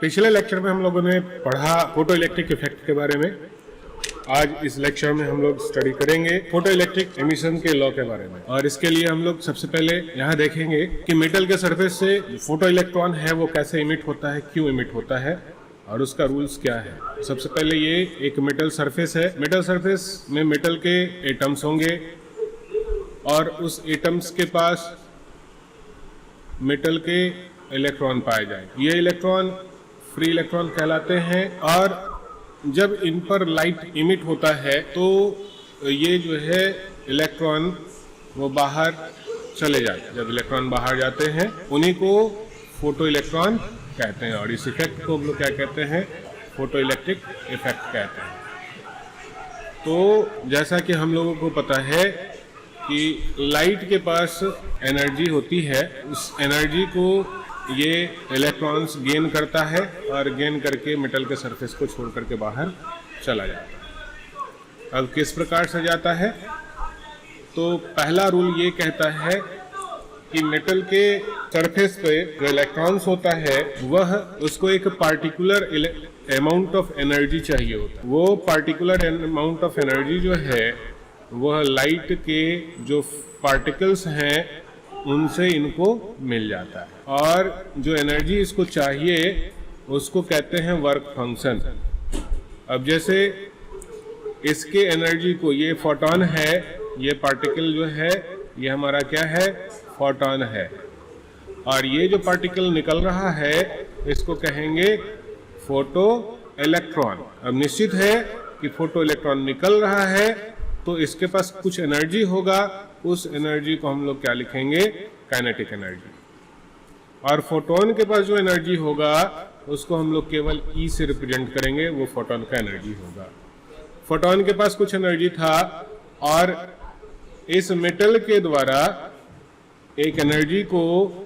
पिछले लेक्चर में हम लोगों ने पढ़ा फोटो इलेक्ट्रिक इफेक्ट के बारे में। आज इस लेक्चर में हम लोग स्टडी करेंगे फोटो इलेक्ट्रिक एमिशन के लॉ के बारे में। और इसके लिए हम लोग सबसे पहले यहाँ देखेंगे कि मेटल के सरफेस से फोटो इलेक्ट्रॉन है वो कैसे इमिट होता है, क्यों इमिट होता है और उसका रूल्स क्या है। सबसे पहले ये एक मेटल सरफेस है। मेटल सरफेस में मेटल के एटम्स होंगे और उस एटम्स के पास मेटल के इलेक्ट्रॉन पाए जाएंगे। ये इलेक्ट्रॉन फ्री इलेक्ट्रॉन कहलाते हैं और जब इन पर लाइट इमिट होता है तो ये जो है इलेक्ट्रॉन वो बाहर चले जाते हैं। जब इलेक्ट्रॉन बाहर जाते हैं उन्हीं को फोटो इलेक्ट्रॉन कहते हैं और इस इफेक्ट को हम लोग क्या कहते हैं, फोटो इलेक्ट्रिक इफेक्ट कहते हैं। तो जैसा कि हम लोगों को पता है कि लाइट के पास एनर्जी होती है, उस एनर्जी को ये इलेक्ट्रॉन्स गेन करता है और गेन करके मेटल के सरफेस को छोड़ करके बाहर चला जाता है। अब किस प्रकार से जाता है, तो पहला रूल ये कहता है कि मेटल के सरफेस पे जो इलेक्ट्रॉन्स होता है वह उसको एक पार्टिकुलर अमाउंट ऑफ एनर्जी चाहिए होता है। वो पार्टिकुलर अमाउंट ऑफ एनर्जी जो है वह लाइट के जो पार्टिकल्स हैं उनसे इनको मिल जाता है और जो एनर्जी इसको चाहिए उसको कहते हैं वर्क फंक्शन। अब जैसे इसके एनर्जी को, ये फोटॉन है, ये पार्टिकल जो है ये हमारा क्या है, फोटॉन है और ये जो पार्टिकल निकल रहा है इसको कहेंगे फोटो इलेक्ट्रॉन। अब निश्चित है कि फोटो इलेक्ट्रॉन निकल रहा है तो इसके पास कुछ एनर्जी होगा, उस एनर्जी को हम लोग क्या लिखेंगे, काइनेटिक एनर्जी। और फोटोन के पास जो एनर्जी होगा उसको हम लोग केवल ई से रिप्रेजेंट करेंगे, वो फोटोन का एनर्जी होगा। फोटोन के पास कुछ एनर्जी था और इस मेटल के द्वारा एक एनर्जी को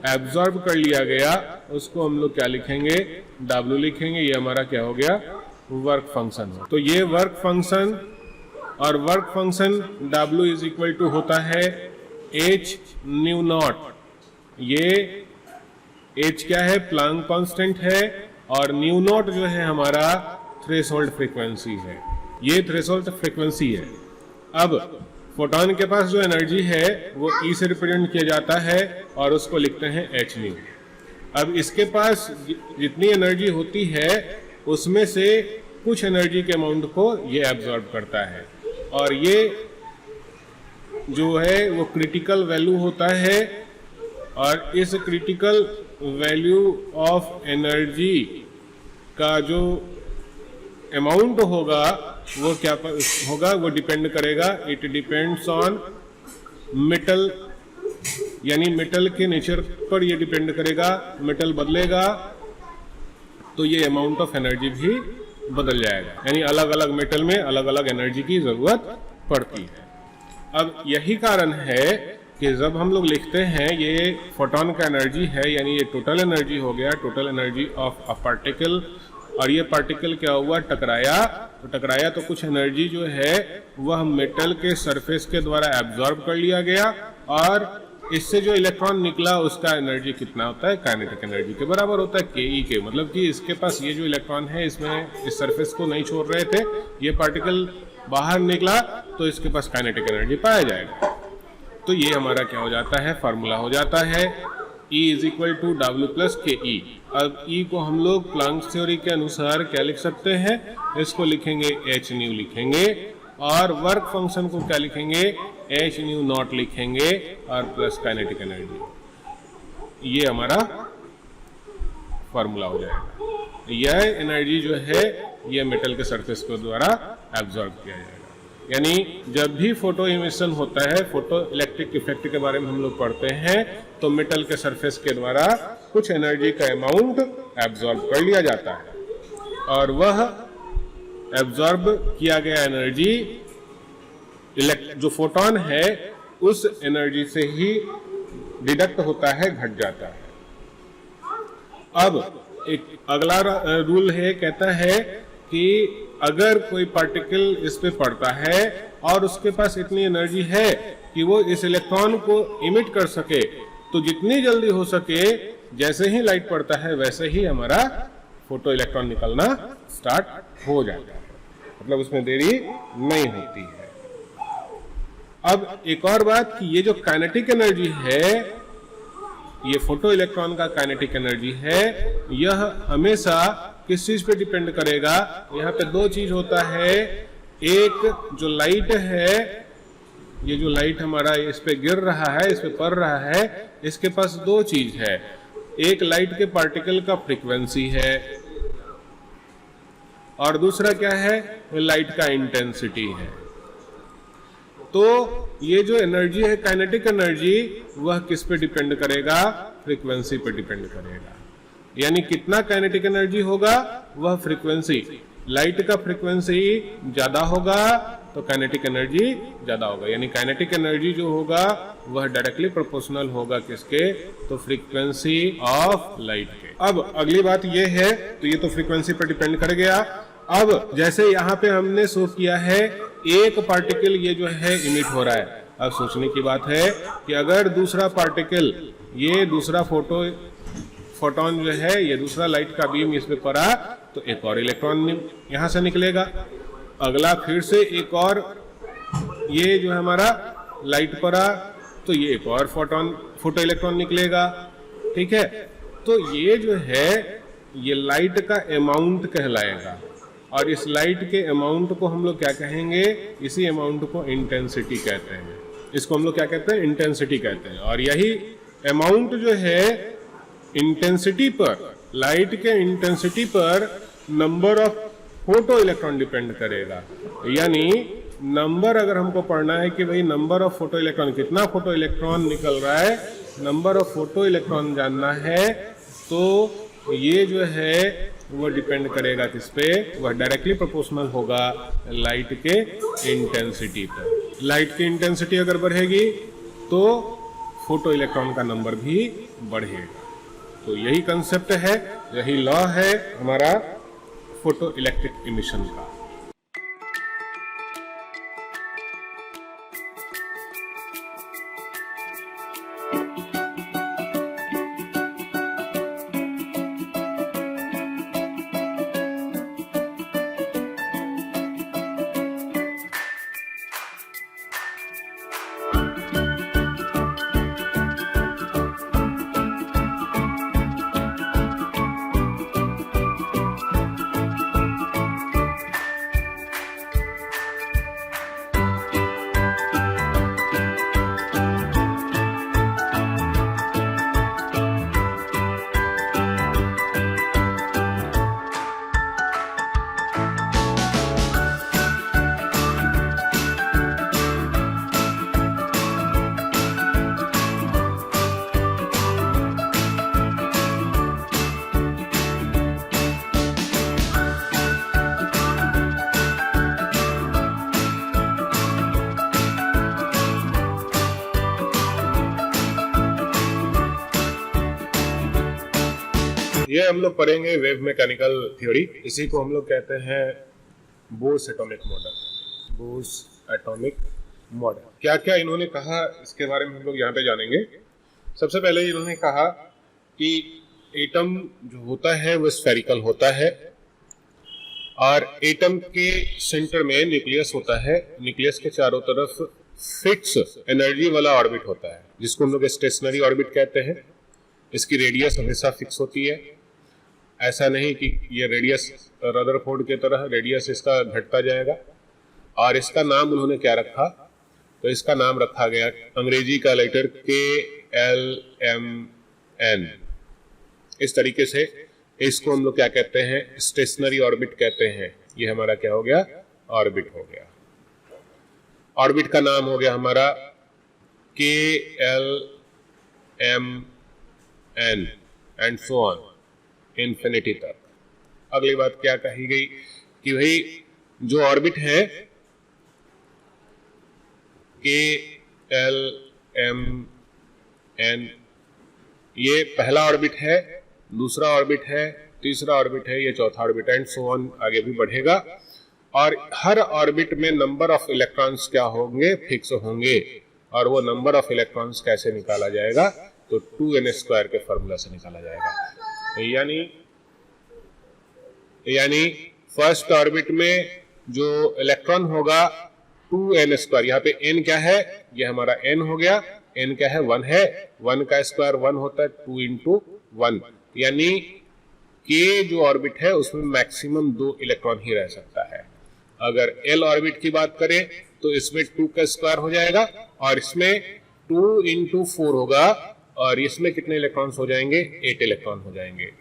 एब्जॉर्ब कर लिया गया, उसको हम लोग क्या लिखेंगे, W लिखेंगे। ये हमारा क्या हो गया, वर्क फंक्शन। तो ये वर्क फंक्शन और work function W is equal to होता है H न्यू नॉट। ये H क्या है, प्लांक कांस्टेंट है और न्यू नॉट जो है हमारा थ्रेशोल्ड फ्रीक्वेंसी है। ये थ्रेशोल्ड फ्रीक्वेंसी है। अब फोटॉन के पास जो एनर्जी है वो E से रिप्रेजेंट किया जाता है और उसको लिखते हैं H न्यू। अब इसके पास जितनी एनर्जी होती है उसमें से कुछ एनर्जी के अमाउंट को ये एब्जॉर्ब करता है और ये जो है वो क्रिटिकल वैल्यू होता है और इस क्रिटिकल वैल्यू ऑफ एनर्जी का जो अमाउंट होगा वो क्या होगा, वो डिपेंड करेगा, इट डिपेंड्स ऑन मेटल, यानी मेटल के नेचर पर ये डिपेंड करेगा। मेटल बदलेगा तो ये अमाउंट ऑफ एनर्जी भी बदल जाएगा, यानी अलग अलग मेटल में अलग अलग एनर्जी की जरूरत पड़ती है। अब यही कारण है कि जब हम लोग लिखते हैं ये फोटॉन का एनर्जी है, यानी ये टोटल एनर्जी हो गया, total energy of a particle, और ये पार्टिकल क्या हुआ, टकराया तो कुछ एनर्जी जो है वह मेटल के सरफेस के द्वारा एब्जॉर्ब कर लिया गया और इससे जो इलेक्ट्रॉन निकला उसका एनर्जी कितना होता है, काइनेटिक एनर्जी के बराबर होता है, के के। मतलब कि इसके पास ये जो इलेक्ट्रॉन है इसमें इस सरफेस को नहीं छोड़ रहे थे, ये पार्टिकल बाहर निकला तो इसके पास काइनेटिक एनर्जी पाया जाएगा। तो ये हमारा क्या हो जाता है, फार्मूला हो जाता है E is equal to W plus K E. अब E को हम लोग प्लांक थ्योरी के अनुसार क्या लिख सकते हैं, इसको लिखेंगे H न्यू लिखेंगे और वर्क फंक्शन को क्या लिखेंगे, H न्यू नॉट लिखेंगे और प्लस काइनेटिक एनर्जी। ये हमारा फॉर्मूला हो जाएगा। यह एनर्जी जो है ये मेटल के सरफेस के द्वारा एब्जॉर्ब किया जाएगा। यानी जब भी फोटो इमिशन होता है, फोटो इलेक्ट्रिक इफेक्ट के बारे में हम लोग पढ़ते हैं, तो मेटल के सरफेस के द्वारा कुछ एनर्जी का अमाउंट एब्जॉर्ब कर लिया जाता है और वह एब्जॉर्ब किया गया एनर्जी जो फोटॉन है उस एनर्जी से ही डिडक्ट होता है, घट जाता है। अब एक अगला रूल है, कहता है कि अगर कोई पार्टिकल इस पे पड़ता है और उसके पास इतनी एनर्जी है कि वो इस इलेक्ट्रॉन को इमिट कर सके, तो जितनी जल्दी हो सके जैसे ही लाइट पड़ता है वैसे ही हमारा फोटो इलेक्ट्रॉन निकलना स्टार्ट हो जाता है, मतलब उसमें देरी नहीं होती है। अब एक और बात कि ये जो काइनेटिक एनर्जी है, ये फोटो इलेक्ट्रॉन का काइनेटिक एनर्जी है, यह हमेशा किस चीज पे डिपेंड करेगा? यहाँ पे दो चीज होता है। एक जो लाइट है, ये जो लाइट हमारा इस पे गिर रहा है, इस पे पड़ रहा है, इसके पास दो चीज है। एक लाइट के पार्टिकल का फ्रीक्वेंसी है और दूसरा क्या है? लाइट का इंटेंसिटी है। तो ये जो एनर्जी है, काइनेटिक एनर्जी, वह किस पे डिपेंड करेगा? फ्रीक्वेंसी पे डिपेंड करेगा। यानी कितना काइनेटिक एनर्जी होगा, वह फ्रीक्वेंसी, लाइट का फ्रीक्वेंसी ज्यादा होगा तो काइनेटिक एनर्जी ज्यादा होगा। यानी काइनेटिक एनर्जी जो होगा वह डायरेक्टली प्रोपोर्शनल होगा किसके? तो फ्रीक्वेंसी ऑफ लाइट के। अब अगली बात ये है, तो ये तो फ्रीक्वेंसी पर डिपेंड कर गया। अब जैसे यहाँ पे हमने शो किया है, एक पार्टिकल ये जो है इमिट हो रहा है। अब सोचने की बात है कि अगर दूसरा पार्टिकल, ये दूसरा फोटोन जो है, ये दूसरा लाइट का बीम इस पे पड़ा तो एक और इलेक्ट्रॉन यहाँ से निकलेगा। अगला फिर से एक और, ये जो है हमारा लाइट पड़ा तो ये एक और फोटो इलेक्ट्रॉन निकलेगा। ठीक है, तो ये जो है ये लाइट का अमाउंट कहलाएगा और इस लाइट के अमाउंट को हम लोग क्या कहेंगे? इसी अमाउंट को इंटेंसिटी कहते हैं। इसको हम लोग क्या कहते हैं? इंटेंसिटी कहते हैं। और यही अमाउंट जो है इंटेंसिटी पर, लाइट के इंटेंसिटी पर number of photo electron depend करेगा। यानी नंबर अगर हमको पढ़ना है कि भाई नंबर ऑफ फोटो इलेक्ट्रॉन, कितना फोटो इलेक्ट्रॉन निकल रहा है, नंबर ऑफ फोटो इलेक्ट्रॉन जानना है, तो ये जो है वो डिपेंड करेगा किस पे? वह डायरेक्टली प्रोपोर्शनल होगा लाइट के इंटेंसिटी पर। लाइट की इंटेंसिटी अगर बढ़ेगी तो फोटो इलेक्ट्रॉन का नंबर भी बढ़ेगा। तो यही कंसेप्ट है, यही लॉ है हमारा फोटो इलेक्ट्रिक इमिशन का। ये हम लोग पढ़ेंगे वेव मैकेनिकल थ्योरी। इसी को हम लोग कहते हैं Bose atomic model. Bose atomic model क्या क्या इन्होंने कहा, इसके बारे में हम लोग यहाँ पे जानेंगे। सबसे पहले इन्होंने कहा कि एटम जो होता है वो स्फेरिकल होता है और एटम के सेंटर में न्यूक्लियस होता है। न्यूक्लियस के चारों तरफ फिक्स एनर्जी वाला ऑर्बिट होता है जिसको हम लोग स्टेशनरी ऑर्बिट कहते हैं। इसकी रेडियस हमेशा फिक्स होती है, ऐसा नहीं कि ये रेडियस रदरफोर्ड के तरह रेडियस इसका घटता जाएगा। और इसका नाम उन्होंने क्या रखा? तो इसका नाम रखा गया अंग्रेजी का लेटर KLMN। इस तरीके से इसको हम लोग क्या कहते हैं? स्टेशनरी ऑर्बिट कहते हैं। ये हमारा क्या हो गया? ऑर्बिट हो गया। ऑर्बिट का नाम हो गया हमारा KLMN and so on infinity तक। अगली बात क्या कही गई कि भाई जो ऑर्बिट है KLMN, ये पहला ऑर्बिट है, दूसरा ऑर्बिट है, तीसरा ऑर्बिट है, ये चौथा ऑर्बिट है एंड सो ऑन आगे भी बढ़ेगा। और हर ऑर्बिट में नंबर ऑफ इलेक्ट्रॉन्स क्या होंगे? फिक्स होंगे। और वो नंबर ऑफ इलेक्ट्रॉन्स कैसे निकाला जाएगा? तो 2n² के फॉर्मूला से निकाला जाएगा। यानी यानी फर्स्ट ऑर्बिट में जो इलेक्ट्रॉन होगा 2n², यहाँ पे n क्या है, ये हमारा n हो गया, n क्या है 1 है, 1 का स्क्वायर 1 होता है, 2 इंटू 1, यानी k जो ऑर्बिट है उसमें मैक्सिमम 2 इलेक्ट्रॉन ही रह सकता है। अगर l ऑर्बिट की बात करें तो इसमें 2 का स्क्वायर हो जाएगा और इसमें 2 इंटू 4 होगा और इसमें कितने इलेक्ट्रॉन्स हो जाएंगे, 8 इलेक्ट्रॉन हो जाएंगे।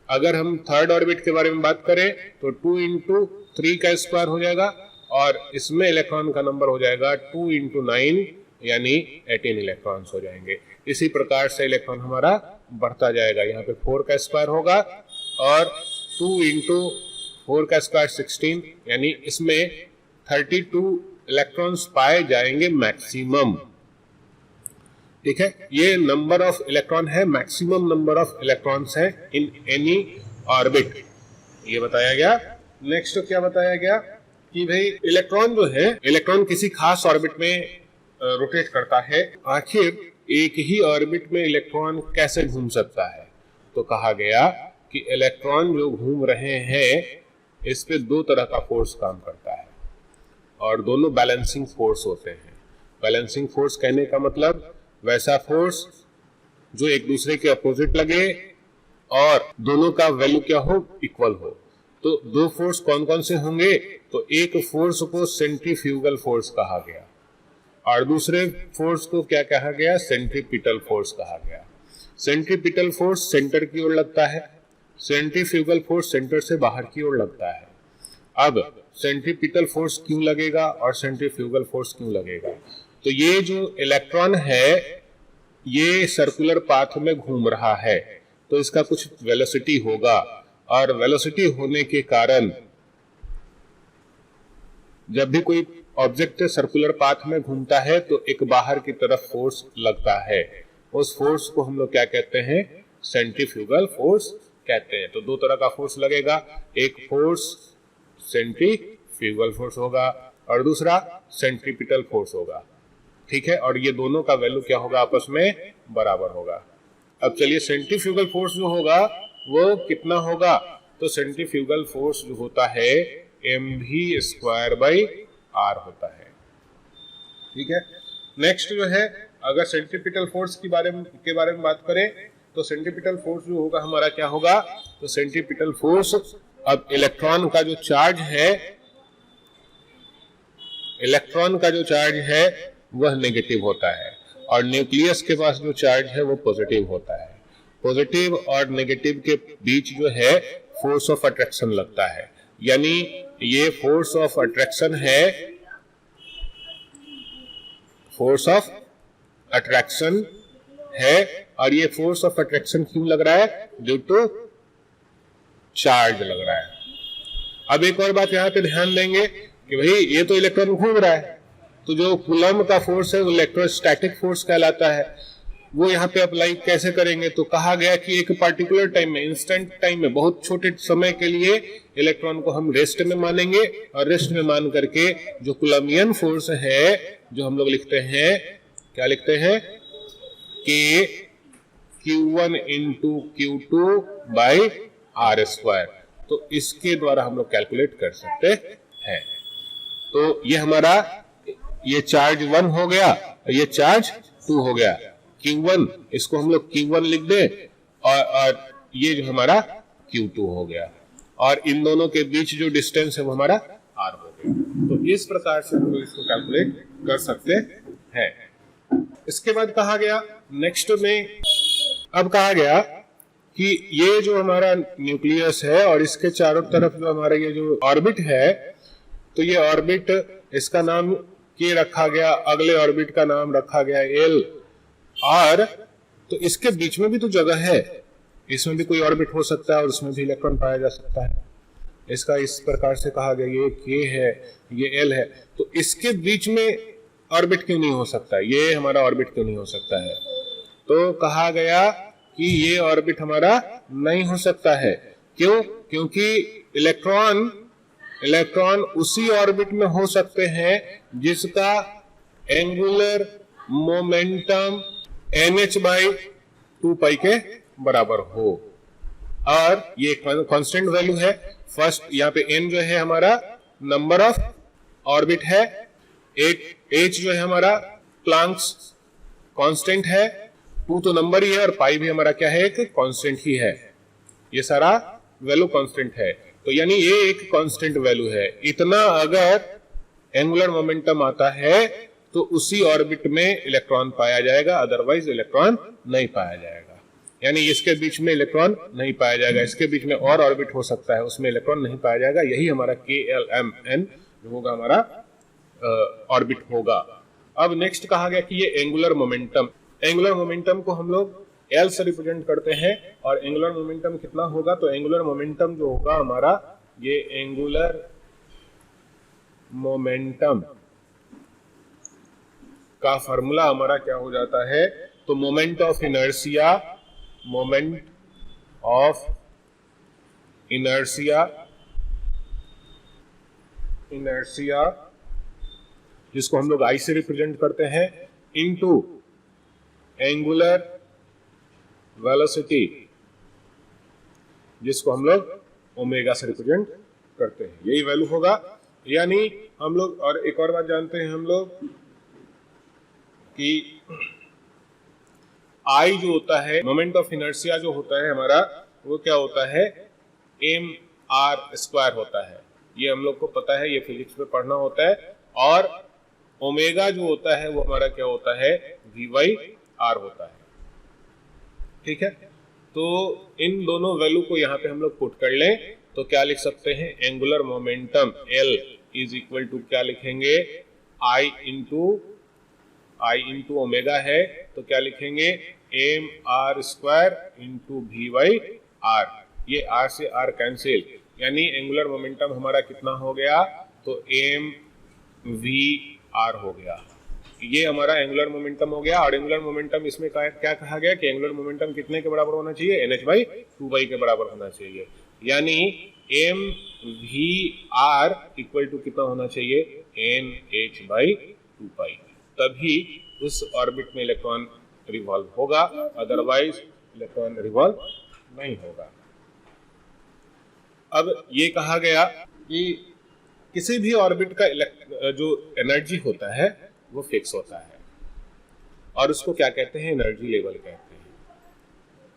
अगर हम थर्ड ऑर्बिट के बारे में बात करें तो 2 इंटू 3 का स्क्वायर हो जाएगा और इसमें इलेक्ट्रॉन का नंबर हो जाएगा 2 इंटू 9 यानी 18 इलेक्ट्रॉन्स हो जाएंगे। इसी प्रकार से इलेक्ट्रॉन हमारा बढ़ता जाएगा। यहाँ पे 4 का स्क्वायर होगा और 2 इंटू 4 का स्क्वायर 16 यानी इसमें 32 इलेक्ट्रॉन्स पाए जाएंगे मैक्सिमम। ठीक है, ये नंबर ऑफ इलेक्ट्रॉन है, मैक्सिमम नंबर ऑफ इलेक्ट्रॉन्स है इन एनी ऑर्बिट, ये बताया गया। नेक्स्ट क्या बताया गया कि भाई इलेक्ट्रॉन जो है, इलेक्ट्रॉन किसी खास ऑर्बिट में रोटेट करता है, आखिर एक ही ऑर्बिट में इलेक्ट्रॉन कैसे घूम सकता है। तो कहा गया कि इलेक्ट्रॉन जो घूम रहे हैं इस पे 2 तरह का फोर्स काम करता है और दोनों बैलेंसिंग फोर्स होते हैं। बैलेंसिंग फोर्स कहने का मतलब वैसा फोर्स जो एक दूसरे के अपोजिट लगे और दोनों का वैल्यू क्या हो, इक्वल हो। तो 2 फोर्स कौन कौन से होंगे, तो एक फोर्स को सेंट्रीफ्यूगल फोर्स कहा गया और दूसरे फोर्स को क्या कहा गया, सेंट्रीपिटल फोर्स कहा गया। सेंट्रीपिटल फोर्स सेंटर की ओर लगता है, सेंट्रीफ्यूगल फोर्स सेंटर से बाहर की ओर लगता है। अब सेंट्रीपिटल फोर्स क्यों लगेगा और सेंट्रीफ्यूगल फोर्स क्यों लगेगा, तो ये जो इलेक्ट्रॉन है ये सर्कुलर पाथ में घूम रहा है तो इसका कुछ वेलोसिटी होगा और वेलोसिटी होने के कारण जब भी कोई ऑब्जेक्ट सर्कुलर पाथ में घूमता है तो एक बाहर की तरफ फोर्स लगता है, उस फोर्स को हम लोग क्या कहते हैं, सेंट्रीफ्यूगल फोर्स कहते हैं। तो 2 तरह का फोर्स लगेगा, एक फोर्स सेंट्रीफ्यूगल फोर्स होगा और दूसरा सेंट्रीपिटल फोर्स होगा। ठीक है, और ये दोनों का वैल्यू क्या होगा, आपस में बराबर होगा। अब चलिए सेंट्रीफ्यूगल फोर्स जो होगा वो कितना होगा, तो सेंट्रीफ्यूगल फोर्स जो होता है mv²/r होता है। ठीक है, नेक्स्ट जो है अगर सेंट्रीपिटल फोर्स के बारे में बात करें तो सेंट्रीपिटल फोर्स जो होगा हमारा क्या होगा, तो सेंट्रीपिटल फोर्स, अब इलेक्ट्रॉन का जो चार्ज है, इलेक्ट्रॉन का जो चार्ज है वह नेगेटिव होता है और न्यूक्लियस के पास जो चार्ज है वो पॉजिटिव होता है। पॉजिटिव और नेगेटिव के बीच जो है फोर्स ऑफ अट्रैक्शन लगता है, यानी ये फोर्स ऑफ अट्रैक्शन है, फोर्स ऑफ अट्रैक्शन है और ये फोर्स ऑफ अट्रैक्शन क्यों लग रहा है, ड्यू टू चार्ज लग रहा है। अब एक और बात यहाँ पे ध्यान देंगे कि भाई ये तो इलेक्ट्रॉन घूम रहा है, तो जो कूलम का फोर्स है वो इलेक्ट्रोस्टैटिक फोर्स कहलाता है, वो यहाँ पे अप्लाई कैसे करेंगे, तो कहा गया कि एक पार्टिकुलर टाइम में, इंस्टेंट टाइम में, बहुत छोटे समय के लिए इलेक्ट्रॉन को हम रेस्ट में मानेंगे और रेस्ट में मान करके जो कूलमियन फोर्स है जो हम लोग लिखते हैं, क्या लिखते हैं, कि Q1 इंटू Q2/r², तो इसके द्वारा हम लोग कैलकुलेट कर सकते हैं। तो ये हमारा, ये चार्ज 1 हो गया, ये चार्ज 2 हो गया, Q1 इसको हम लोग Q1 लिख दें और ये जो हमारा Q2 हो गया और इन दोनों के बीच जो डिस्टेंस है वो हमारा R हो गया। तो इस प्रकार से हम लोग इसको कैलकुलेट कर सकते हैं। इसके बाद कहा गया नेक्स्ट में, अब कहा गया कि ये जो हमारा न्यूक्लियस है और इसके चारों तरफ जो हमारा ये जो ऑर्बिट है, तो ये ऑर्बिट, इसका नाम के रखा गया, अगले ऑर्बिट का नाम रखा गया L, और तो इसके बीच में भी तो जगह है, इसमें भी कोई ऑर्बिट हो सकता है और उसमें भी इलेक्ट्रॉन पाया जा सकता है। इसका इस प्रकार से कहा गया, ये K है, ये L है, तो इसके बीच में ऑर्बिट क्यों नहीं हो सकता, ये हमारा ऑर्बिट क्यों नहीं हो सकता है, तो कहा गया कि ये ऑर्बिट हमारा नहीं हो सकता है। क्यों, क्योंकि इलेक्ट्रॉन उसी ऑर्बिट में हो सकते हैं जिसका एंगुलर मोमेंटम nh/2π के बराबर हो। और ये कांस्टेंट वैल्यू है। फर्स्ट यहाँ पे n जो है हमारा नंबर ऑफ ऑर्बिट है, h जो है हमारा प्लांक्स कांस्टेंट है, 2 तो नंबर ही है और पाई भी हमारा क्या है, एक कांस्टेंट ही है। ये सारा वैल्यू कांस्टेंट है, तो यानी ये एक कांस्टेंट वैल्यू है। इतना अगर एंगुलर मोमेंटम आता है तो उसी ऑर्बिट में इलेक्ट्रॉन पाया जाएगा, अदरवाइज इलेक्ट्रॉन नहीं पाया जाएगा। यानी इसके बीच में इलेक्ट्रॉन नहीं पाया जाएगा, इसके बीच में और ऑर्बिट हो सकता है, उसमें इलेक्ट्रॉन नहीं पाया जाएगा। यही हमारा KLMN जो होगा हमारा ऑर्बिट होगा। अब नेक्स्ट कहा गया कि ये एंगुलर मोमेंटम को हम लोग L से रिप्रेजेंट करते हैं। और एंगुलर मोमेंटम कितना होगा, तो एंगुलर मोमेंटम जो होगा हमारा, ये एंगुलर मोमेंटम का फॉर्मूला हमारा क्या हो जाता है, तो मोमेंट ऑफ इनर्शिया जिसको हम लोग I से रिप्रेजेंट करते हैं, इनटू एंगुलर वेलोसिटी जिसको हम लोग ओमेगा से रिप्रेजेंट करते हैं। यही वैल्यू होगा। यानी हम लोग और एक और बात जानते हैं हम लोग कि I जो होता है, मोमेंट ऑफ इनर्शिया जो होता है हमारा, वो क्या होता है, mr² होता है। ये हम लोग को पता है, ये फिजिक्स में पढ़ना होता है। और ओमेगा जो होता है वो हमारा क्या होता है, v/r होता है। ठीक है, तो इन दोनों वैल्यू को यहाँ पे हम लोग पुट कर लें तो क्या लिख सकते हैं, angular momentum L is equal to क्या लिखेंगे, I इंटू ओमेगा है तो क्या लिखेंगे, mr² इंटू v/r। ये r से r कैंसिल, यानी एंगुलर मोमेंटम हमारा कितना हो गया, तो mvr हो गया। ये हमारा एंगुलर मोमेंटम हो गया। और एंगुलर मोमेंटम इसमें क्या कहा गया कि एंगुलर मोमेंटम कितने के बराबर होना चाहिए, nh/2 के बराबर होना चाहिए। यानी mvr इक्वल टू कितना होना चाहिए, nh/2, तभी उस ऑर्बिट में इलेक्ट्रॉन रिवॉल्व होगा, अदरवाइज इलेक्ट्रॉन रिवॉल्व नहीं होगा। अब ये कहा गया कि किसी भी ऑर्बिट का जो एनर्जी होता है वो फिक्स होता है और उसको क्या कहते हैं, एनर्जी लेवल कहते हैं।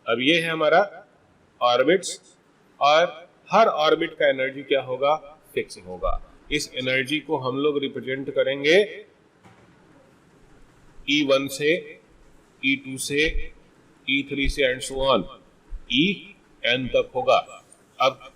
अब ये है हमारा ऑर्बिट्स, और हर ऑर्बिट का एनर्जी क्या होगा, फिक्स होगा। इस एनर्जी को हम लोग रिप्रेजेंट करेंगे E1 से, E2 से, E3 से एंड सो ऑन, En तक होगा। अब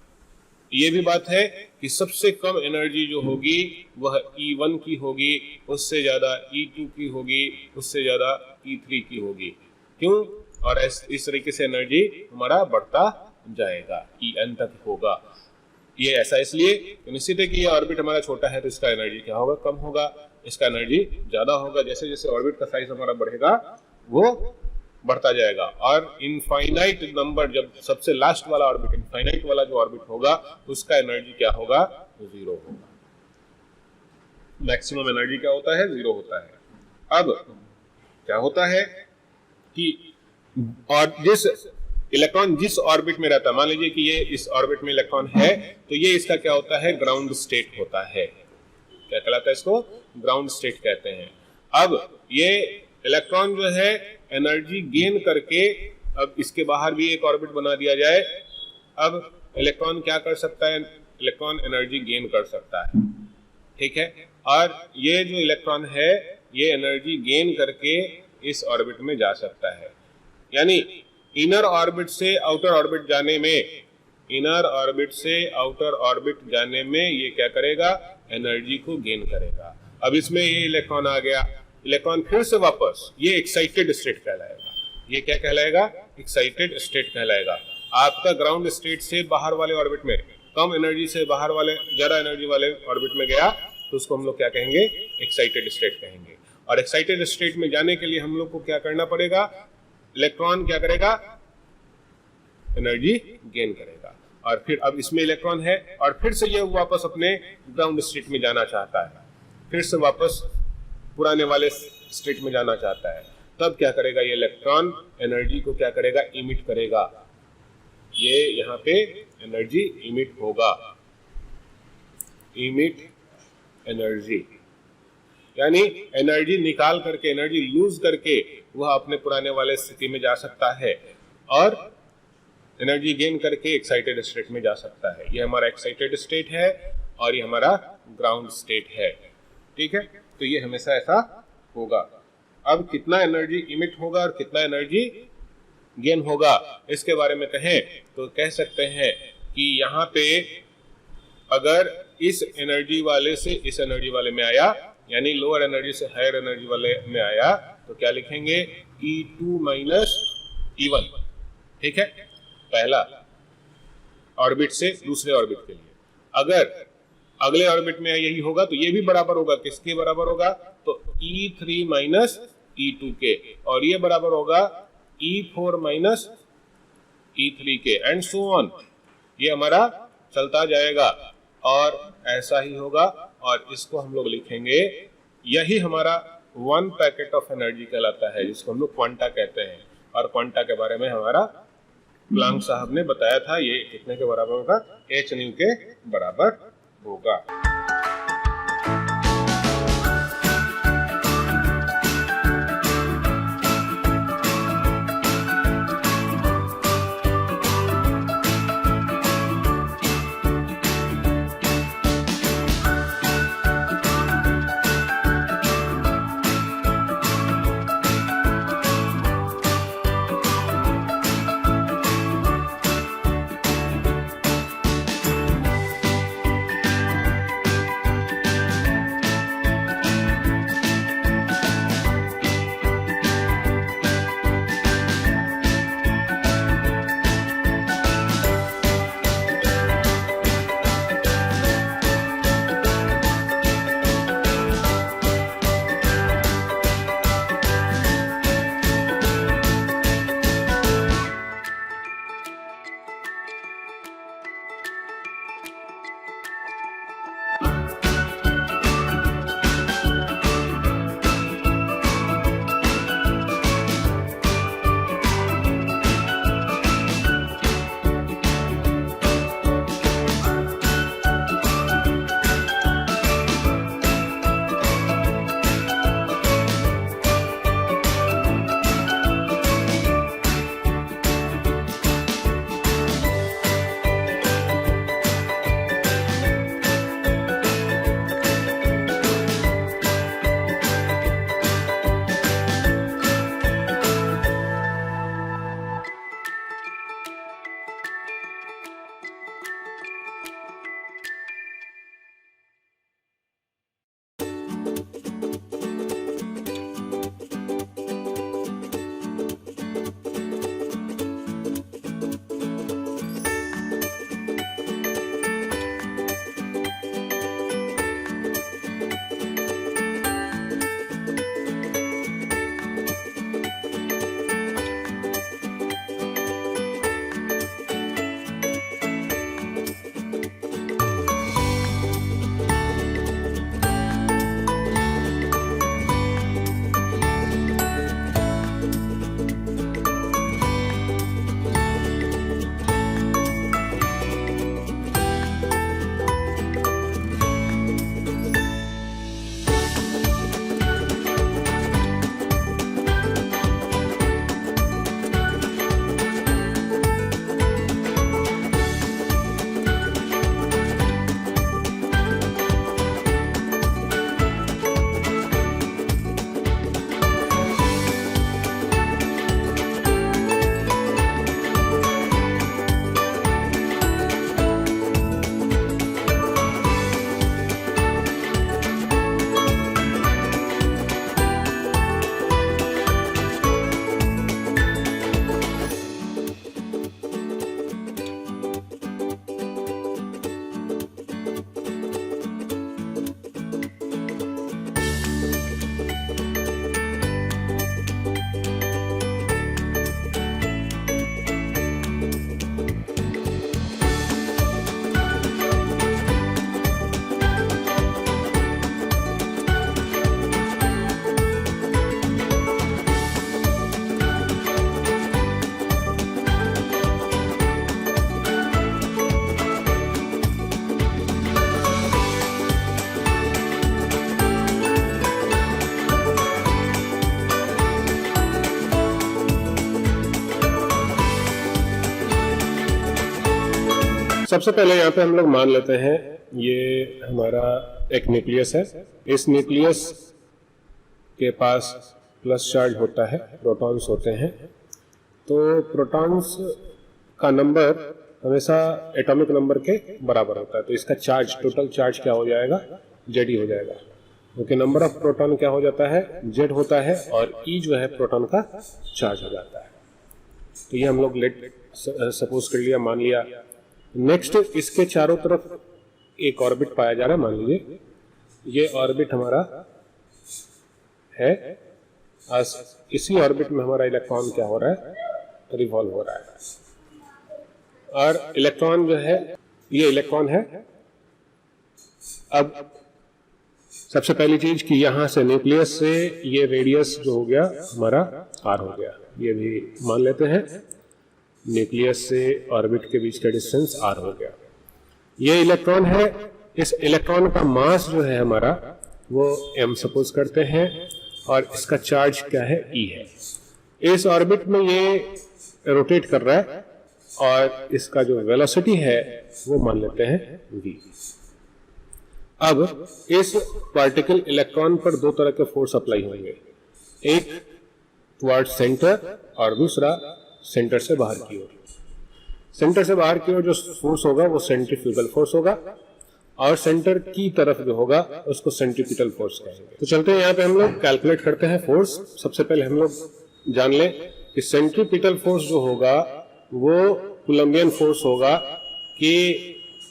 ये भी बात है कि सबसे कम एनर्जी जो होगी वह E1 की होगी, उससे ज्यादा E2 की होगी, उससे ज्यादा E3 की होगी। क्यों? और इस तरीके से एनर्जी हमारा बढ़ता जाएगा, En तक होगा। ये ऐसा इसलिए निश्चित है कि ये ऑर्बिट हमारा छोटा है तो इसका एनर्जी क्या होगा, कम होगा। इसका एनर्जी ज्यादा होगा। जैसे जैसे ऑर्बिट का साइज हमारा बढ़ेगा वो बढ़ता जाएगा। और इनफाइनाइट नंबर, जब सबसे लास्ट वाला ऑर्बिट, इनफाइनाइट वाला जो ऑर्बिट होगा, उसका एनर्जी क्या होगा, 0 होगा। मैक्सिमम एनर्जी क्या होता है, 0 होता है। अब क्या होता है कि और जिस इलेक्ट्रॉन जिस ऑर्बिट में रहता है, मान लीजिए कि ये इस ऑर्बिट में इलेक्ट्रॉन है, तो ये इसका क्या होता है, ग्राउंड स्टेट होता है। क्या कहलाता है, इसको ग्राउंड स्टेट कहते हैं। अब ये इलेक्ट्रॉन जो है एनर्जी गेन करके, अब इसके बाहर भी एक ऑर्बिट बना दिया जाए, अब इलेक्ट्रॉन क्या कर सकता है, इलेक्ट्रॉन एनर्जी गेन कर सकता है। ठीक है, और ये जो इलेक्ट्रॉन है ये एनर्जी गेन करके इस ऑर्बिट में जा सकता है। यानी इनर ऑर्बिट से आउटर ऑर्बिट जाने में, इनर ऑर्बिट से आउटर ऑर्बिट जाने में ये क्या करेगा, एनर्जी को गेन करेगा। अब इसमें ये इलेक्ट्रॉन आ गया, इलेक्ट्रॉन फिर से वापस, ये एक्साइटेड स्टेट कहलाएगा। ये क्या कहलाएगा, एक्साइटेड स्टेट कहलाएगा। आपका ग्राउंड स्टेट से बाहर वाले ऑर्बिट में, कम एनर्जी से बाहर वाले ज्यादा एनर्जी वाले ऑर्बिट में गया तो उसको हम लोग क्या कहेंगे, एक्साइटेड स्टेट कहेंगे। और एक्साइटेड स्टेट में जाने के लिए हम लोग को क्या करना पड़ेगा, इलेक्ट्रॉन क्या करेगा, एनर्जी गेन करेगा। और फिर अब इसमें इलेक्ट्रॉन है और फिर से ये वापस अपने ग्राउंड स्टेट में जाना चाहता है, फिर से वापस पुराने वाले स्टेट में जाना चाहता है। तब क्या करेगा, ये इलेक्ट्रॉन एनर्जी को क्या करेगा, इमिट करेगा। ये यहाँ पे एनर्जी इमिट होगा, इमिट एनर्जी, यानी एनर्जी निकाल करके, एनर्जी लूज करके वह अपने पुराने वाले स्थिति में जा सकता है और एनर्जी गेन करके एक्साइटेड स्टेट में जा सकता है। ये हमारा एक्साइटेड स्टेट है और ये हमारा ग्राउंड स्टेट है। ठीक है, तो ये हमेशा ऐसा होगा। अब कितना एनर्जी इमिट होगा और कितना एनर्जी गेन होगा, इसके बारे में कहें तो कह सकते हैं कि यहाँ पे अगर इस एनर्जी वाले से इस एनर्जी वाले में आया, यानी लोअर एनर्जी से हायर एनर्जी वाले में आया, तो क्या लिखेंगे, E2 माइनस E1। ठीक है, पहला ऑर्बिट से दूसरे ऑर्बिट के लिए। अगर अगले ऑर्बिट में यही होगा तो ये भी बराबर होगा, किसके बराबर होगा, तो E3 माइनस E2 के, और ये बराबर होगा E4 माइनस E3 के, एंड सो ऑन। ये हमारा चलता जाएगा और ऐसा ही होगा, और इसको हम लोग लिखेंगे, यही हमारा वन पैकेट ऑफ एनर्जी कहलाता है, जिसको हम लोग क्वांटा कहते हैं। और क्वांटा के बारे में हमारा प्लांक साहब ने बताया था, ये कितने के बराबर होगा, h न्यू के बराबर होगा। सबसे पहले यहाँ पे हम लोग मान लेते हैं ये हमारा एक न्यूक्लियस है। इस न्यूक्लियस के पास प्लस चार्ज होता है, प्रोटॉन्स होते हैं। तो प्रोटॉन्स का नंबर हमेशा एटॉमिक नंबर के बराबर होता है। तो इसका चार्ज, टोटल चार्ज क्या हो जाएगा, जेड ही हो जाएगा, क्योंकि नंबर ऑफ प्रोटॉन क्या हो जाता है, जेड होता है, और ई जो है प्रोटॉन का चार्ज हो जाता है। तो ये हम लोग लेट सपोज कर लिया, मान लिया। नेक्स्ट इसके चारों तरफ एक ऑर्बिट पाया जा रहा है। मान लीजिए ये ऑर्बिट हमारा है, इसी ऑर्बिट में हमारा इलेक्ट्रॉन क्या हो रहा है, रिवॉल्व हो रहा है। और इलेक्ट्रॉन जो है, ये इलेक्ट्रॉन है। अब सबसे पहली चीज कि यहां से न्यूक्लियस से ये रेडियस जो हो गया हमारा आर हो गया, ये भी मान लेते हैं। न्यूक्लियस से ऑर्बिट के बीच का डिस्टेंस आर हो गया। ये इलेक्ट्रॉन है, इस इलेक्ट्रॉन का मास जो है हमारा वो m सपोज करते हैं, और इसका चार्ज क्या है, e है। इस ऑर्बिट में ये रोटेट कर रहा है, और इसका जो वेलोसिटी है वो मान लेते हैं v। अब इस पार्टिकल इलेक्ट्रॉन पर दो तरह के फोर्स अप्लाई होंगे, एक टुवर्ड सेंटर और दूसरा सेंटर से बाहर की ओर। सेंटर से बाहर की ओर जो फोर्स होगा वो सेंट्रीफ्यूगल फोर्स होगा, और सेंटर की तरफ जो होगा उसको सेंट्रीपिटल फोर्स कहेंगे। तो चलते हैं यहाँ पे हम लोग कैलकुलेट करते हैं फोर्स। सबसे पहले हम लोग जान लें कि सेंट्रीपिटल फोर्स जो होगा वो कूलम्बियन फोर्स होगा कि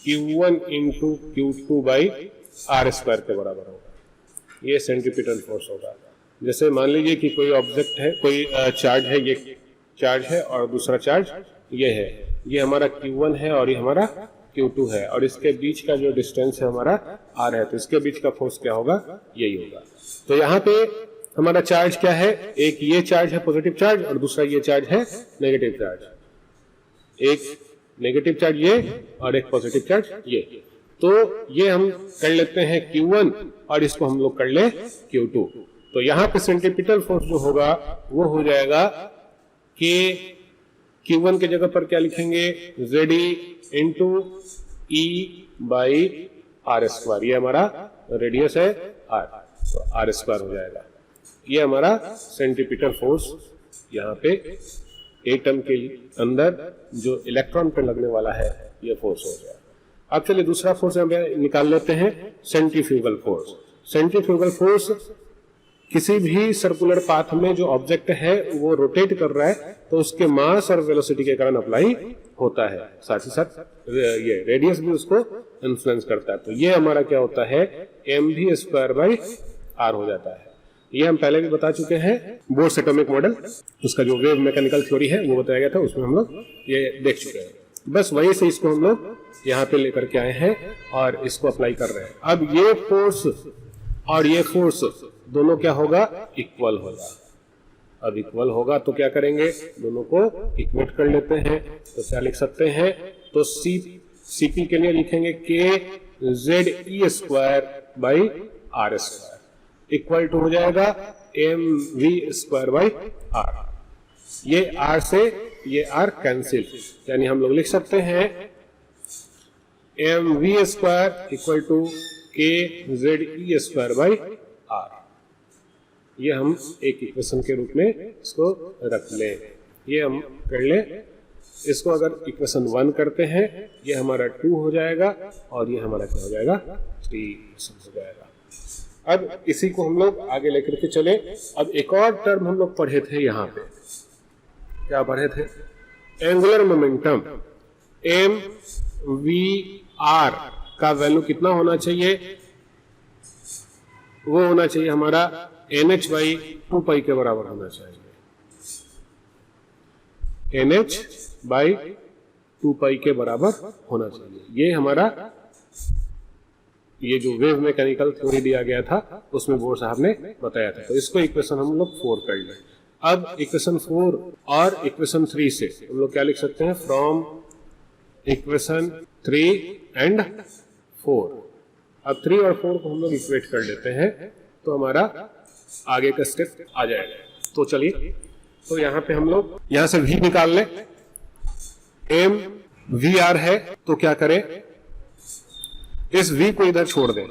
Q1 into Q2 by R square के बराबर होगा। ये सेंट्रीपिटल फोर्स होगा। जैसे मान लीजिए कि कोई ऑब्जेक्ट है, कोई चार्ज है, ये चार्ज है और दूसरा चार्ज ये है, ये हमारा Q1 है और ये हमारा Q2 है, और इसके बीच का जो डिस्टेंस है हमारा R है। तो इसके बीच का फोर्स क्या होगा, यही होगा। तो यहाँ पे हमारा चार्ज क्या है, एक ये चार्ज है पॉजिटिव चार्ज, और दूसरा ये चार्ज है नेगेटिव चार्ज। एक नेगेटिव चार्ज ये और एक पॉजिटिव चार्ज ये। तो ये हम कर लेते हैं Q1 और इसको हम लोग कर ले Q2। तो यहाँ पे सेंट्रीपिटल फोर्स जो होगा वो हो जाएगा कि Q1 के जगह पर क्या लिखेंगे, ZE into E by R square. ये हमारा रेडियस है R, तो आर स्क्वायर हो जाएगा। ये हमारा सेंट्रीपिटल फोर्स यहाँ पे एटम के अंदर जो इलेक्ट्रॉन पे लगने वाला है ये फोर्स हो गया। अब चलिए दूसरा फोर्स हम निकाल लेते हैं, सेंट्रीफ्यूगल फोर्स। सेंट्रीफ्यूगल फोर्स किसी भी सर्कुलर पाथ में जो ऑब्जेक्ट है वो रोटेट कर रहा है तो उसके मास और वेलोसिटी के कारण अप्लाई होता है, साथ ही साथ ये रेडियस भी उसको इन्फ्लुएंस करता है। तो ये हमारा क्या होता है, mv स्क्वायर बाई आर हो जाता है। ये हम पहले भी बता चुके हैं, बोर्स एटॉमिक मॉडल, उसका जो वेव मैकेनिकल थ्योरी है वो बताया गया था, उसमें हम लोग ये देख चुके हैं। बस वहीं से इसको हम लोग यहाँ पे लेकर के आए हैं और इसको अप्लाई कर रहे हैं। अब ये फोर्स और ये फोर्स दोनों क्या होगा, इक्वल होगा। अब इक्वल होगा तो क्या करेंगे, दोनों को इक्वेट कर लेते हैं। तो क्या लिख सकते हैं, तो सीपी के लिए लिखेंगे K Z E square by R square equal to हो जाएगा M V square by R. ये आर से ये आर कैंसिल, यानी हम लोग लिख सकते हैं M V square equal to K Z E square by R. ये हम एक इक्वेशन के रूप में इसको रख लें। ये हम कर लें, इसको अगर इक्वेशन 1 करते हैं ये हमारा 2 हो जाएगा और ये हमारा क्या हो जाएगा, 3 हो जाएगा। अब इसी को हम लोग आगे लेकर के चले। अब एक और टर्म हम लोग पढ़े थे, यहाँ पे क्या पढ़े थे, angular momentum. M V R का वैल्यू कितना होना चाहिए, वो होना चाहिए हमारा NH बाई 2 पाई के बराबर होना चाहिए। NH बाई 2 पाई के बराबर होना चाहिए। ये हमारा ये जो वेव मैकेनिकल थ्योरी दिया गया था उसमें बोर साहब ने बताया था। तो इसको इक्वेशन हम लोग 4 कर लें। अब इक्वेशन 4 और इक्वेशन 3 से हम लोग क्या लिख सकते हैं, फ्रॉम इक्वेशन 3 एंड 4। अब 3 और 4 को हम लोग इक्वेट कर लेते हैं तो हमारा आगे का स्टेप आ जाएगा। तो चलिए, तो यहाँ पे हम लोग यहाँ से v निकाल लें। m वी आर है तो क्या करें, इस v को इधर छोड़ दें,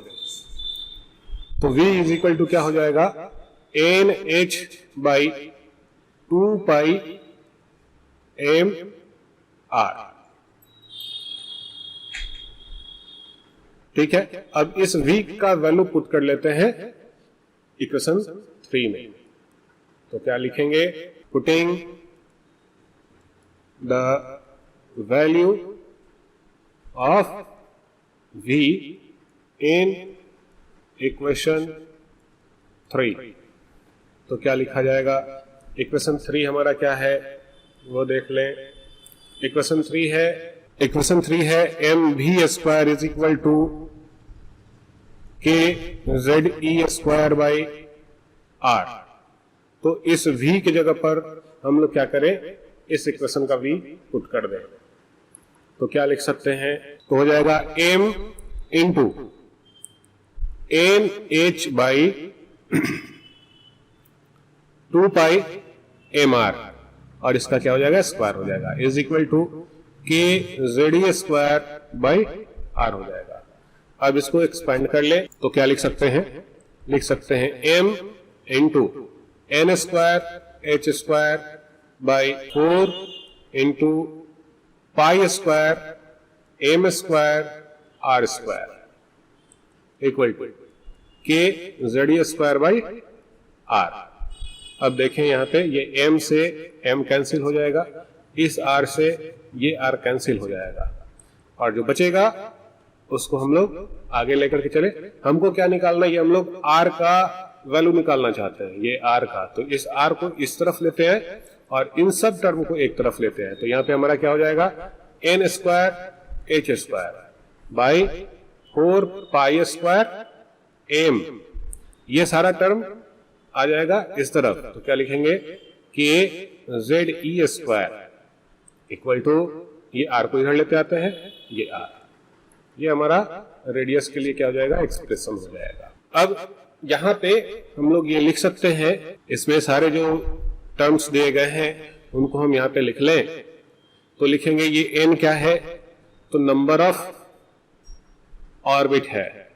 तो v इज इक्वल टू क्या हो जाएगा, N H by 2 pi M R. ठीक है, अब इस v का वैल्यू पुट कर लेते हैं इक्वेशन 3 में। तो क्या लिखेंगे, putting the value of v in equation 3। तो क्या लिखा जाएगा, इक्वेशन 3 हमारा क्या है वो देख लें। इक्वेशन 3 है M V square is equal to K Z E square by R. तो इस v की जगह पर हम लोग क्या करें, इस इक्वेशन का v पुट कर दें। तो क्या लिख सकते हैं, तो हो जाएगा m into N H by 2 pi M R, और इसका क्या हो जाएगा, स्क्वायर हो जाएगा, is equal to K Z E square by R हो जाएगा। अब इसको एक्सपेंड कर ले तो क्या लिख सकते हैं, m into N square H square by 4 into pi square M square R square equal to K Z E square by R. अब देखें यहां पे ये m से m कैंसिल हो जाएगा, इस r से ये r कैंसिल हो जाएगा, और जो बचेगा उसको हम लोग आगे लेकर के चले। हमको क्या निकालना है, ये हम लोग r का वैल्यू निकालना चाहते हैं, ये r का। तो इस r को इस तरफ लेते हैं और इन सब टर्म को एक तरफ लेते हैं। तो यहां पे हमारा क्या हो जाएगा, N square H square by 4 pi square M, ये सारा टर्म आ जाएगा इस तरफ। तो क्या लिखेंगे, K Z E square equal to, ये आर को इधर लेते आते हैं, ये आर, ये हमारा रेडियस के लिए क्या हो जाएगा, एक्सप्रेशन हो जाएगा। अब यहां पे हम लोग ये लिख सकते हैं, इसमें सारे जो टर्म्स दिए गए हैं उनको हम यहां पे लिख लें। तो लिखेंगे ये एन क्या है, तो नंबर ऑफ ऑर्बिट है,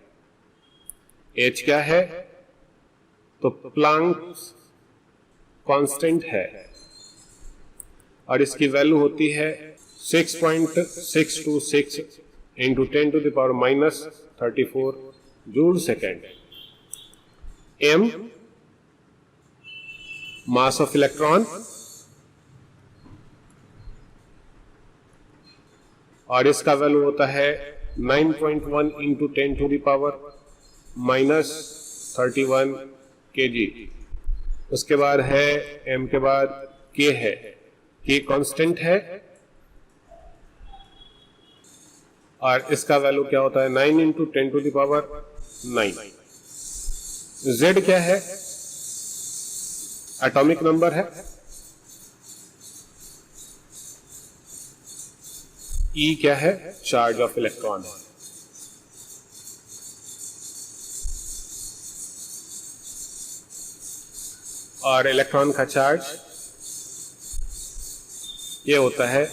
एच क्या है, तो प्लांक्स कांस्टेंट है, और इसकी वैल्यू होती है 6.626 into 10 to the power minus 34 joule second. M mass of electron, और इसका वैल्यू होता है 9.1 into 10 to the power minus 31 kg। उसके बाद है m के बाद k है, k कांस्टेंट है, और इसका वैल्यू क्या होता है 9 into 10 to the power 9। z क्या है, एटॉमिक नंबर है, e क्या है, चार्ज ऑफ इलेक्ट्रॉन है। और इलेक्ट्रॉन का चार्ज ये होता है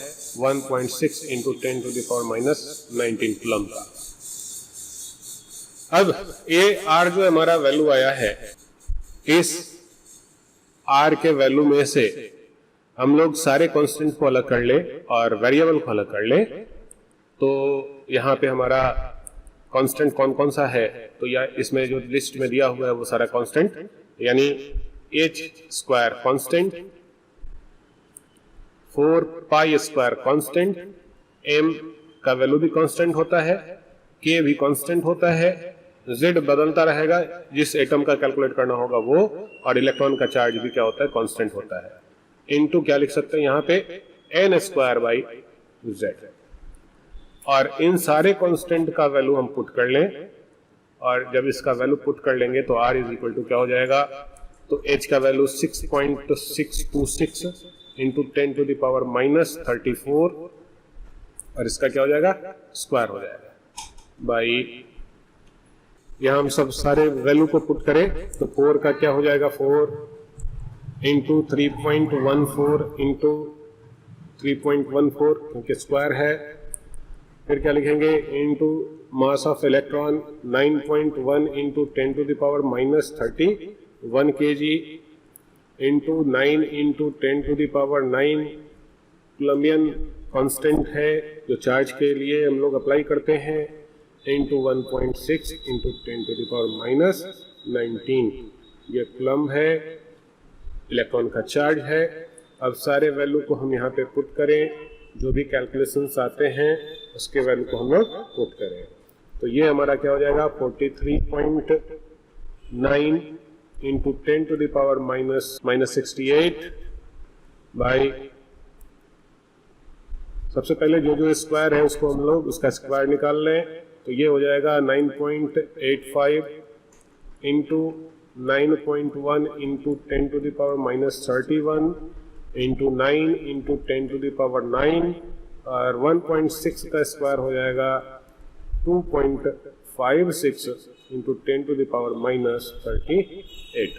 1.6 into 10 to the power minus 19 coulomb का। अब ये आर जो हमारा वैल्यू आया है, इस आर के वैल्यू में से हम लोग सारे कांस्टेंट को अलग कर ले और वेरिएबल को अलग कर ले। तो यहाँ पे हमारा कांस्टेंट कौन कौन सा है, तो या इसमें जो लिस्ट में दिया हुआ है वो सारा कांस्टेंट, यानी H square constant, 4 pi square constant, M का वैल्यू भी कांस्टेंट होता है, के भी कांस्टेंट होता है, जेड बदलता रहेगा, जिस एटम का कैलकुलेट करना होगा वो, और इलेक्ट्रॉन का चार्ज भी क्या होता है, कांस्टेंट होता है। इनटू क्या लिख सकते हैं यहाँ पे, एन स्क्वायर बाई जेड। और इन सारे कांस्टेंट का वैल्यू हम पुट कर लें, और जब इसका वैल्यू पुट कर लेंगे तो आर इज इक्वल टू क्या हो जाएगा, तो एच का value 6.626 into 10 to the power minus 34, और इसका क्या हो जाएगा, स्क्वायर हो जाएगा बाई, यहां हम सब सारे वैल्यू को पुट करें तो 4 का क्या हो जाएगा, 4 इंटू 3.14 इंटू 3.14 क्योंकि स्क्वायर है, फिर क्या लिखेंगे, into mass of electron 9.1 into 10 to the power -31 kg into 9 into 10 to the power 9 Coulombian constant है जो चार्ज के लिए हम लोग अप्लाई करते हैं, into 1.6 into 10 to the power -19 ये कूलम्ब है, इलेक्ट्रॉन का चार्ज है। अब सारे वैल्यू को हम यहाँ पे पुट करें, जो भी कैलकुलेशंस आते हैं उसके वैल्यू को हम लोग पुट करें, तो ये हमारा क्या हो जाएगा 43.9 into 10 to the power -68 by, सबसे पहले जो जो स्क्वायर है उसको हम लोग उसका स्क्वायर निकाल लें, तो ये हो जाएगा 9.85 into 9.1 into 10 to the power -31 into 9 into 10 to the power 9 और 1.6 का स्क्वायर हो जाएगा 2.56 into 10 to the power -38।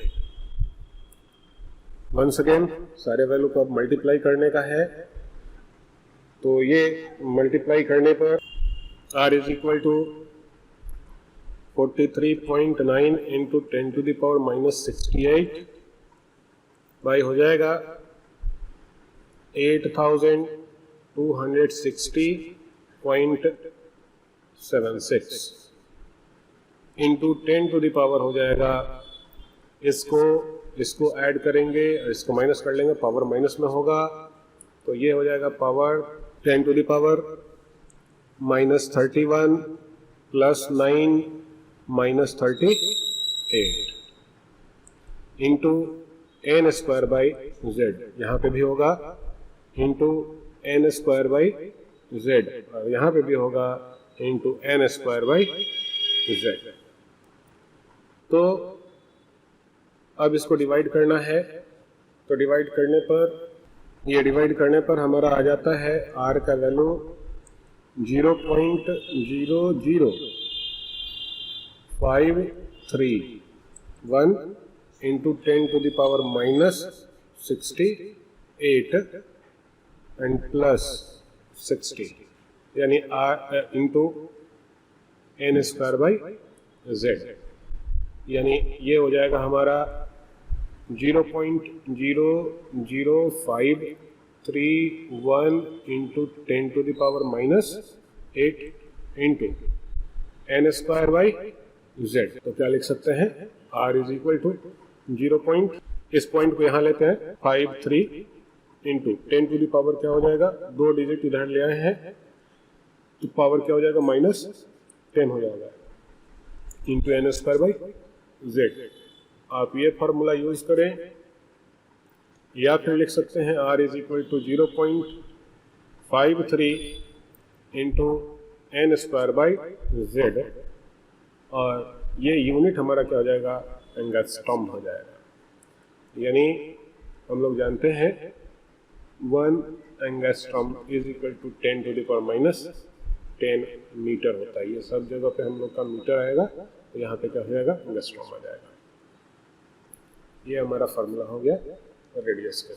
Once again सारे वैल्यू को अब मल्टीप्लाई करने का है, तो ये मल्टीप्लाई करने पर r is equal to 43.9 into 10 to the power -68 by हो जाएगा 8260.76 इंटू 10 टू द पावर हो जाएगा, इसको ऐड करेंगे और इसको माइनस कर लेंगे, पावर माइनस में होगा, तो ये हो जाएगा power 10 to the power -31 plus 9 -38 into n square by Z, यहाँ पे भी होगा into n square by Z और यहाँ पे भी होगा into n square by Z. तो अब इसको डिवाइड करना है, तो डिवाइड करने पर हमारा आ जाता है r का value 0.00531 into 10 to the power -68 and plus 60 यानी into n square by Z, यानी ये हो जाएगा हमारा 0.00531 into 10 to the power -8 into n square by Z. तो क्या लिख सकते हैं, r इज इक्वल टू 0. इस पॉइंट को यहाँ लेते हैं 53 इंटू 10 टू द पावर क्या हो जाएगा, 2 डिजिट इधर ले आए हैं तो पावर क्या हो जाएगा -10 हो जाएगा into n square by Z. आप ये फार्मूला यूज करें या फिर लिख सकते हैं r is equal to 0.53 into n square by Z और ये यूनिट हमारा क्या हो जाएगा, एंगस्ट्रॉम हो जाएगा। यानी हम लोग जानते हैं 1 angstrom is equal to 10 to the power -10 metre होता है। ये सब जगह पे हम लोग का मीटर आएगा, तो यहाँ पे क्या हो जाएगा, एंगस्ट्रॉम आ जाएगा। ये हमारा फार्मूला हो गया रेडियस का।